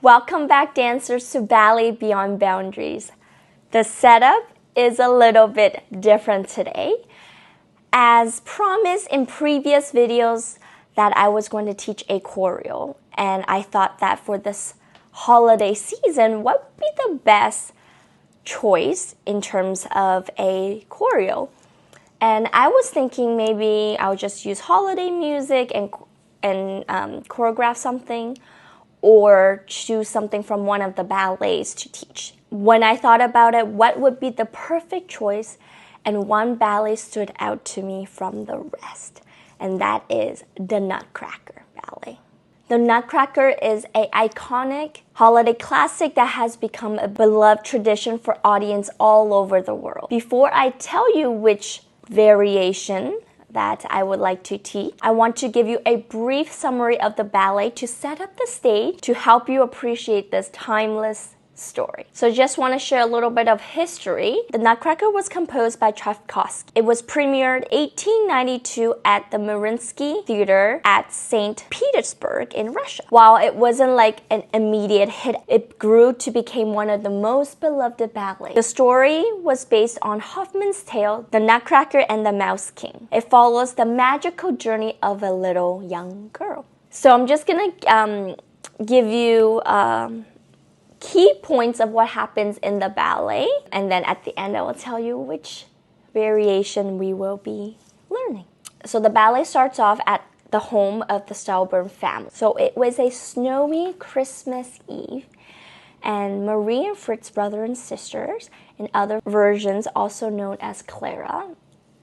Welcome back, dancers, to Ballet Beyond Boundaries. The setup is a little bit different today. As promised in previous videos that I was going to teach a choreo, and I thought that for this holiday season, what would be the best choice in terms of a choreo? And I was thinking maybe I would just use holiday music and choreograph something, or choose something from one of the ballets to teach. When I thought about it, what would be the perfect choice? And one ballet stood out to me from the rest, and that is the Nutcracker Ballet. The Nutcracker is an iconic holiday classic that has become a beloved tradition for audience all over the world. Before I tell you which variation that I would like to teach, I want to give you a brief summary of the ballet to set up the stage to help you appreciate this timeless story. So just want to share a little bit of history. The Nutcracker was composed by Tchaikovsky. It was premiered 1892 at the Mariinsky Theater at St. Petersburg in Russia. While it wasn't like an immediate hit, it grew to become one of the most beloved ballets. The story was based on Hoffman's tale, The Nutcracker and the Mouse King. It follows the magical journey of a little young girl. So I'm just gonna give you key points of what happens in the ballet, and then at the end I will tell you which variation we will be learning. So the ballet starts off at the home of the Stauber family. So it was a snowy Christmas Eve, and Marie and Fritz, brother and sisters, in other versions also known as Clara,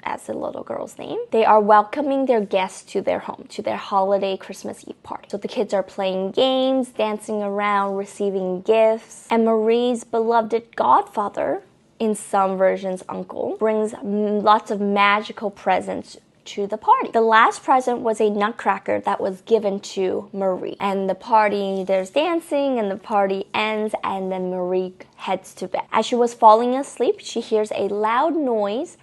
as the little girl's name, they are welcoming their guests to their home, to their holiday Christmas Eve party. So the kids are playing games, dancing around, receiving gifts, and Marie's beloved godfather, in some versions uncle, brings lots of magical presents to the party. The last present was a nutcracker that was given to Marie. And the party, there's dancing, and the party ends, and then Marie heads to bed. As she was falling asleep, she hears a loud noise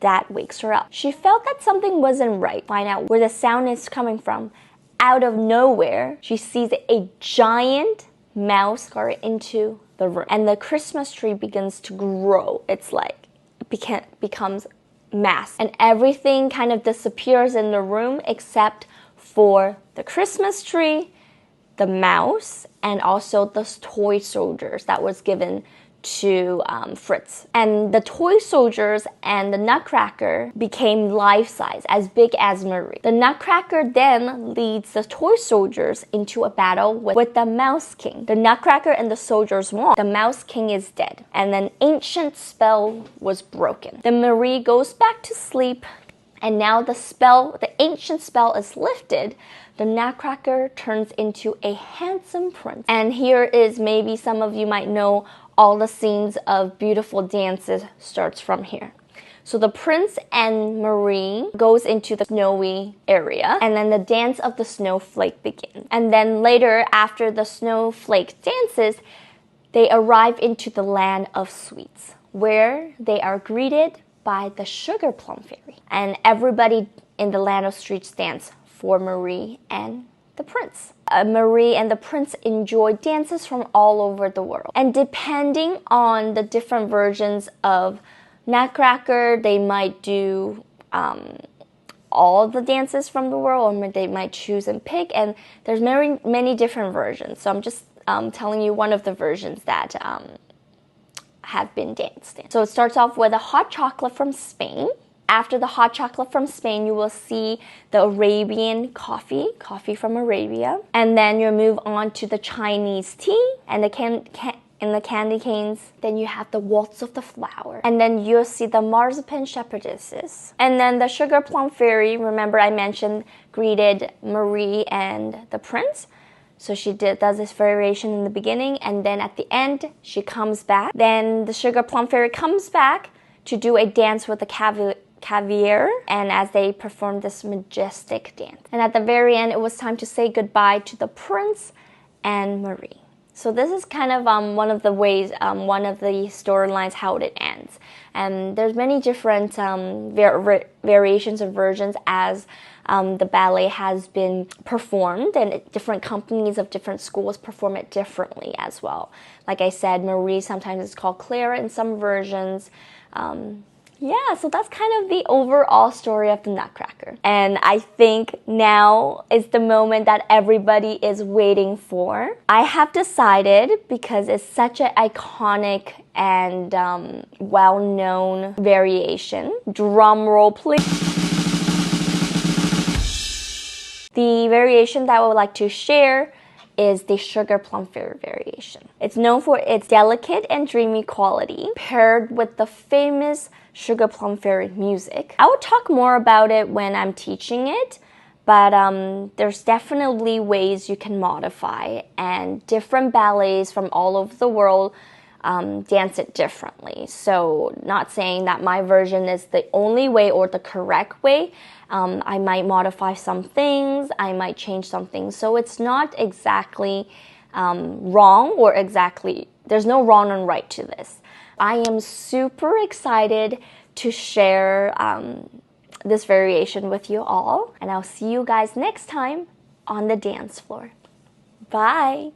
that wakes her up. She felt that something wasn't right. Find out where the sound is coming from. Out of nowhere, she sees a giant mouse scurry into the room, and the Christmas tree begins to grow. It's like it becomes mass, and everything kind of disappears in the room except for the Christmas tree, the mouse, and also the toy soldiers that was given to Fritz. And the toy soldiers and the Nutcracker became life-size, as big as Marie. The Nutcracker then leads the toy soldiers into a battle with the Mouse King. The Nutcracker and the soldiers won. The Mouse King is dead, and an ancient spell was broken. Then Marie goes back to sleep, and now the ancient spell is lifted. The Nutcracker turns into a handsome prince. And here is, maybe some of you might know, all the scenes of beautiful dances starts from here. So the prince and Marie goes into the snowy area, and then the dance of the snowflake begins. And then later, after the snowflake dances, they arrive into the land of sweets, where they are greeted by the sugar plum fairy. And everybody in the land of sweets dance for Marie and the prince. Marie and the prince enjoy dances from all over the world. And depending on the different versions of Nutcracker, they might do all the dances from the world, or they might choose and pick. And there's many different versions. So I'm just telling you one of the versions that have been danced in. So it starts off with a hot chocolate from Spain. After the hot chocolate from Spain, you will see the Arabian coffee from Arabia. And then you move on to the Chinese tea and the candy canes. Then you have the waltz of the flower. And then you'll see the marzipan shepherdesses. And then the sugar plum fairy, remember I mentioned, greeted Marie and the prince. So she does this variation in the beginning, and then at the end, she comes back. Then the sugar plum fairy comes back to do a dance with the caviar, and as they performed this majestic dance. And at the very end, it was time to say goodbye to the prince and Marie. So this is kind of one of the ways, one of the storylines how it ends. And there's many different variations or versions as the ballet has been performed, and different companies of different schools perform it differently as well. Like I said, Marie, sometimes it's called Clara in some versions. Yeah, so that's kind of the overall story of the Nutcracker. And I think now is the moment that everybody is waiting for. I have decided, because it's such an iconic and well-known variation. Drum roll, please. The variation that I would like to share is the Sugar Plum Fairy variation. It's known for its delicate and dreamy quality, paired with the famous Sugar Plum Fairy music. I will talk more about it when I'm teaching it, but there's definitely ways you can modify, and different ballets from all over the world dance it differently. So not saying that my version is the only way or the correct way. I might modify some things, I might change some things. So it's not exactly wrong or exactly, there's no wrong and right to this. I am super excited to share this variation with you all, and I'll see you guys next time on the dance floor. Bye!